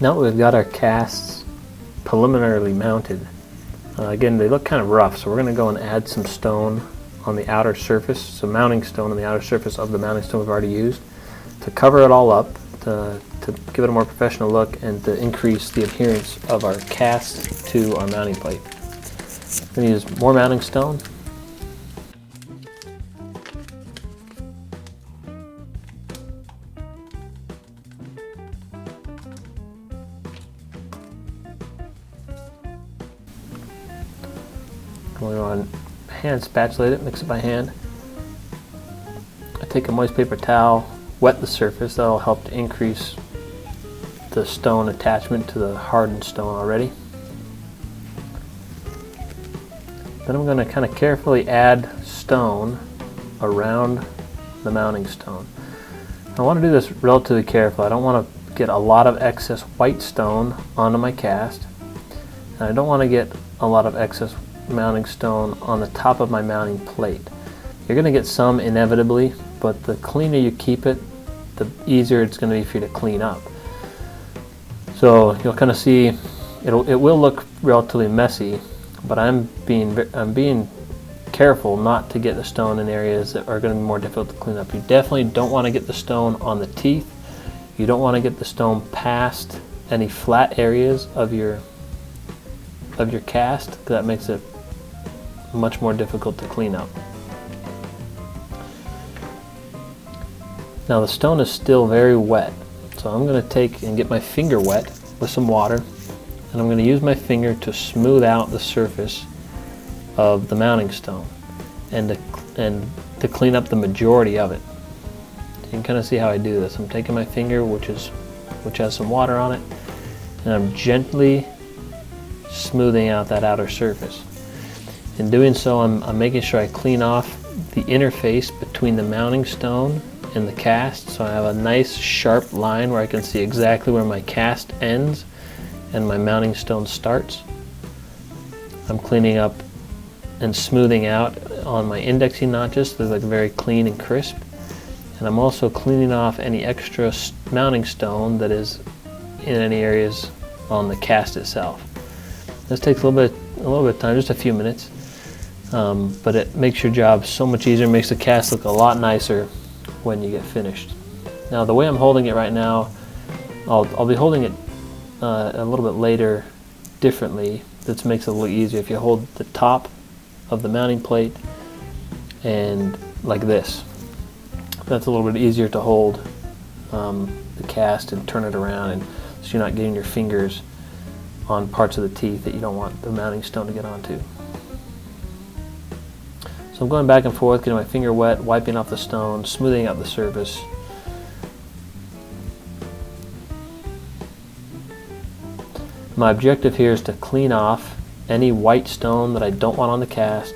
Now that we've got our casts preliminarily mounted, again, they look kind of rough, so we're going to go and add some stone on the outer surface, some mounting stone on the outer surface of the mounting stone we've already used, to cover it all up, to give it a more professional look, and to increase the adherence of our cast to our mounting plate. I'm going to use more mounting stone. I'm going to go on hand spatulate it, mix it by hand. I take a moist paper towel, wet the surface. That'll help to increase the stone attachment to the hardened stone already. Then I'm going to kind of carefully add stone around the mounting stone. I want to do this relatively carefully. I don't want to get a lot of excess white stone onto my cast, and I don't want to get a lot of excess mounting stone on the top of my mounting plate. You're going to get some inevitably, but the cleaner you keep it, the easier it's going to be for you to clean up. So you'll kind of see it will look relatively messy, but I'm being careful not to get the stone in areas that are going to be more difficult to clean up. You definitely don't want to get the stone on the teeth. You don't want to get the stone past any flat areas of your cast, because that makes it much more difficult to clean up. Now the stone is still very wet, so I'm going to take and get my finger wet with some water, and I'm going to use my finger to smooth out the surface of the mounting stone and to clean up the majority of it. You can kind of see how I do this. I'm taking my finger, which has some water on it, and I'm gently smoothing out that outer surface. In doing so, I'm making sure I clean off the interface between the mounting stone and the cast, so I have a nice sharp line where I can see exactly where my cast ends and my mounting stone starts. I'm cleaning up and smoothing out on my indexing notches so they're like very clean and crisp, and I'm also cleaning off any extra mounting stone that is in any areas on the cast itself. This takes a little bit of time, just a few minutes, but it makes your job so much easier. It makes the cast look a lot nicer when you get finished. Now the way I'm holding it right now, I'll be holding it a little bit later differently. This makes it a little easier. If you hold the top of the mounting plate and like this, that's a little bit easier to hold the cast and turn it around, and so you're not getting your fingers on parts of the teeth that you don't want the mounting stone to get onto. So I'm going back and forth, getting my finger wet, wiping off the stone, smoothing out the surface. My objective here is to clean off any white stone that I don't want on the cast,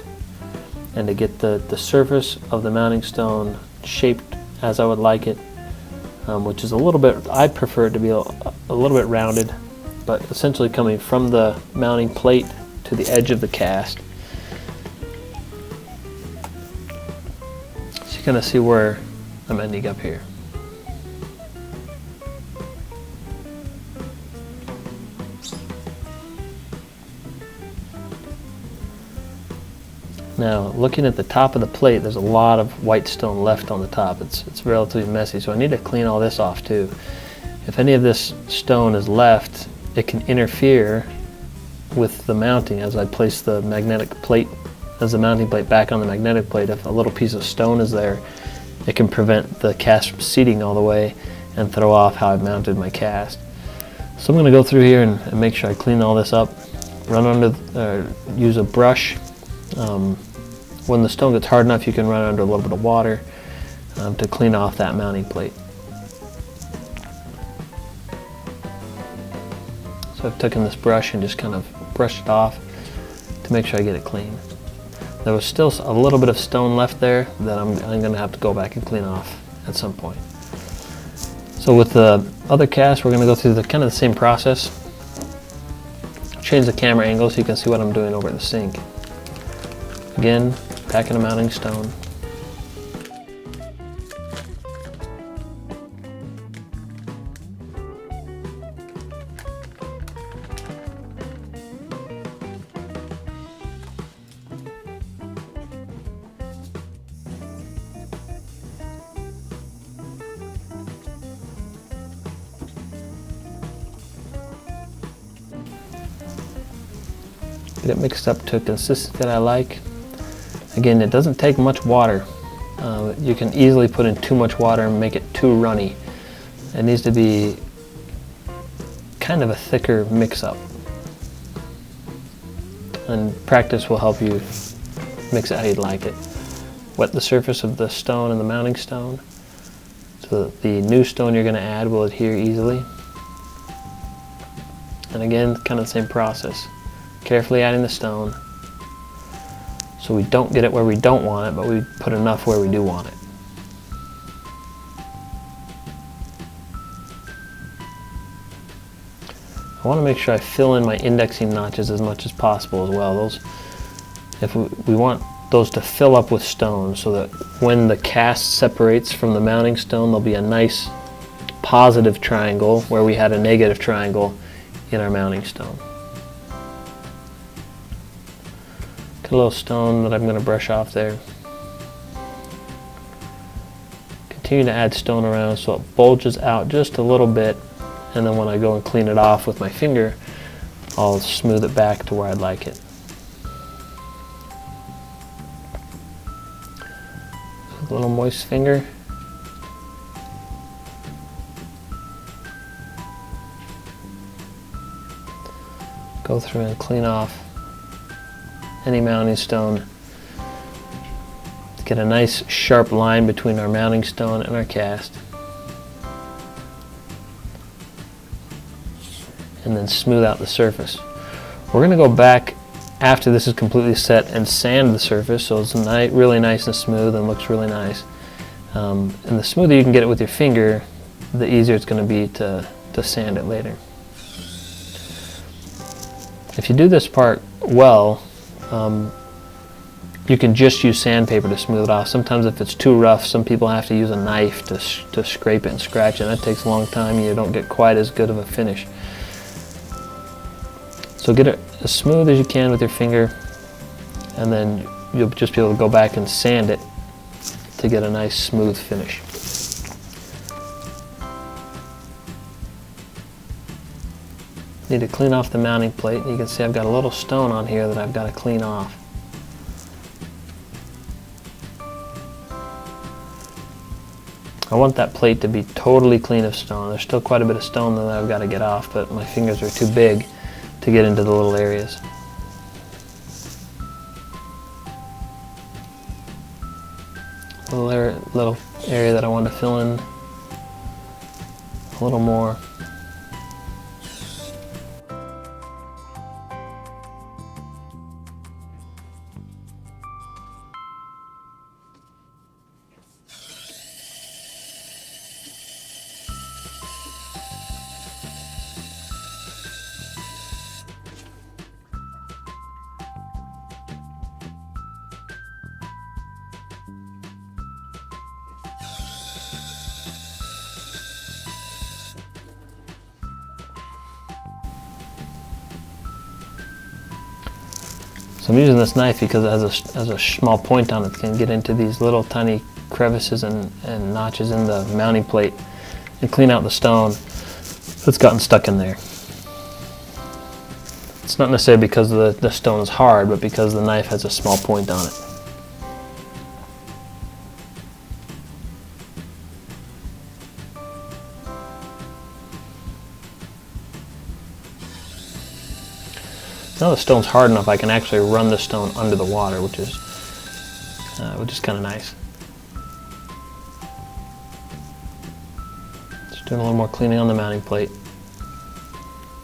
and to get the surface of the mounting stone shaped as I would like it, which is a little bit, I prefer it to be a little bit rounded, but essentially coming from the mounting plate to the edge of the cast. So you kind of see where I'm ending up here. Now, looking at the top of the plate, there's a lot of white stone left on the top. It's relatively messy, so I need to clean all this off too. If any of this stone is left, it can interfere with the mounting as I place the magnetic plate, as the mounting plate back on the magnetic plate. If a little piece of stone is there, it can prevent the cast from seating all the way and throw off how I've mounted my cast. So I'm going to go through here and make sure I clean all this up, use a brush. When the stone gets hard enough, you can run it under a little bit of water to clean off that mounting plate. So I've taken this brush and just kind of brushed it off to make sure I get it clean. There was still a little bit of stone left there that I'm going to have to go back and clean off at some point. So with the other cast, we're going to go through the kind of the same process. Change the camera angle so you can see what I'm doing over at the sink. Again, packing a mounting stone. Get it mixed up to a consistency that I like. Again, it doesn't take much water. You can easily put in too much water and make it too runny. It needs to be kind of a thicker mix-up. And practice will help you mix it how you'd like it. Wet the surface of the stone and the mounting stone so that the new stone you're going to add will adhere easily. And again, kind of the same process. Carefully adding the stone so we don't get it where we don't want it, but we put enough where we do want it. I want to make sure I fill in my indexing notches as much as possible as well. If we want those to fill up with stone so that when the cast separates from the mounting stone, there'll be a nice positive triangle where we had a negative triangle in our mounting stone. Got a little stone that I'm going to brush off there. Continue to add stone around so it bulges out just a little bit, and then when I go and clean it off with my finger, I'll smooth it back to where I'd like it. A little moist finger. Go through and clean off any mounting stone to get a nice sharp line between our mounting stone and our cast. And then smooth out the surface. We're going to go back after this is completely set and sand the surface so it's really nice and smooth and looks really nice. And the smoother you can get it with your finger, the easier it's going to be to sand it later. If you do this part well, you can just use sandpaper to smooth it off. Sometimes if it's too rough, some people have to use a knife to scrape it and scratch it. That takes a long time. You don't get quite as good of a finish. So get it as smooth as you can with your finger, and then you'll just be able to go back and sand it to get a nice smooth finish. Need to clean off the mounting plate. You can see I've got a little stone on here that I've got to clean off. I want that plate to be totally clean of stone. There's still quite a bit of stone that I've got to get off, but my fingers are too big to get into the little areas. Little area that I want to fill in a little more. So I'm using this knife because it has a small point on it that can get into these little tiny crevices and notches in the mounting plate and clean out the stone that's gotten stuck in there. It's not necessarily because the stone is hard, but because the knife has a small point on it. Now the stone's hard enough, I can actually run the stone under the water, which is kind of nice. Just doing a little more cleaning on the mounting plate.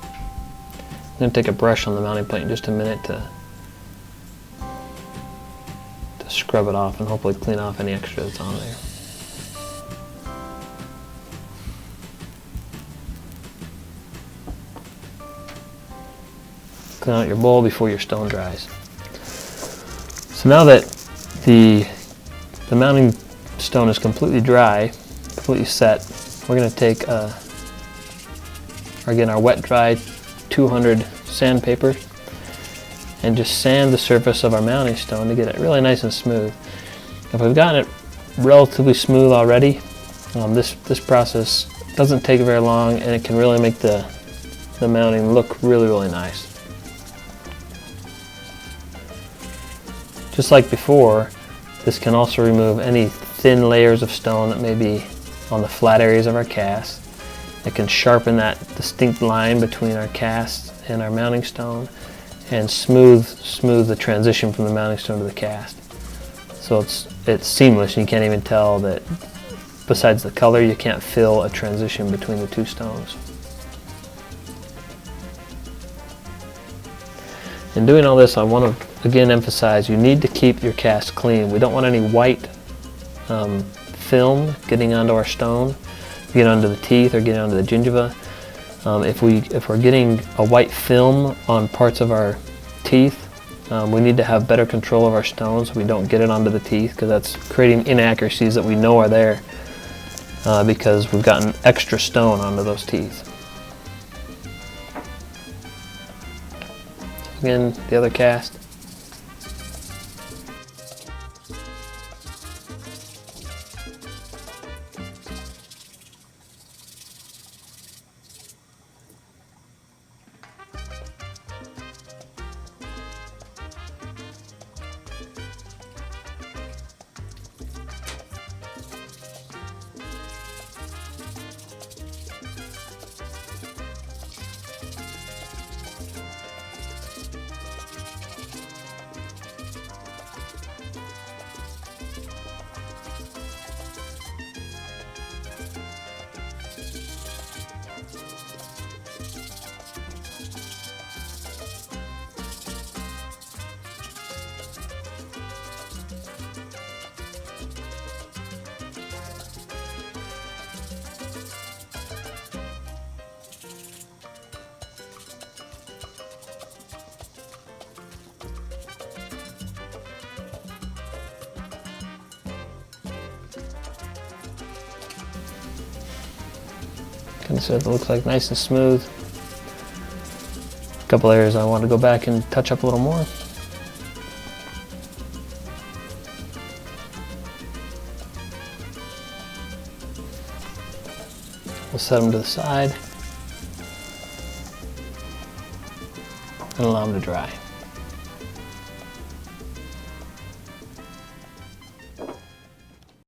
I'm going to take a brush on the mounting plate in just a minute to scrub it off and hopefully clean off any extra that's on there. Clean out your bowl before your stone dries. So now that the mounting stone is completely dry, completely set, we're going to take our wet dry 200 sandpaper and just sand the surface of our mounting stone to get it really nice and smooth. If we've gotten it relatively smooth already, this process doesn't take very long and it can really make the mounting look really, really nice. Just like before, this can also remove any thin layers of stone that may be on the flat areas of our cast. It can sharpen that distinct line between our cast and our mounting stone, and smooth the transition from the mounting stone to the cast. So it's seamless, and you can't even tell that. Besides the color, you can't feel a transition between the two stones. In doing all this, I want to again emphasize you need to keep your cast clean. We don't want any white film getting onto our stone, get onto the teeth or get onto the gingiva. If we're getting a white film on parts of our teeth, we need to have better control of our stone so we don't get it onto the teeth, because that's creating inaccuracies that we know are there because we've gotten extra stone onto those teeth. Again, the other cast. So it looks like nice and smooth. A couple areas I want to go back and touch up a little more. We'll set them to the side and allow them to dry.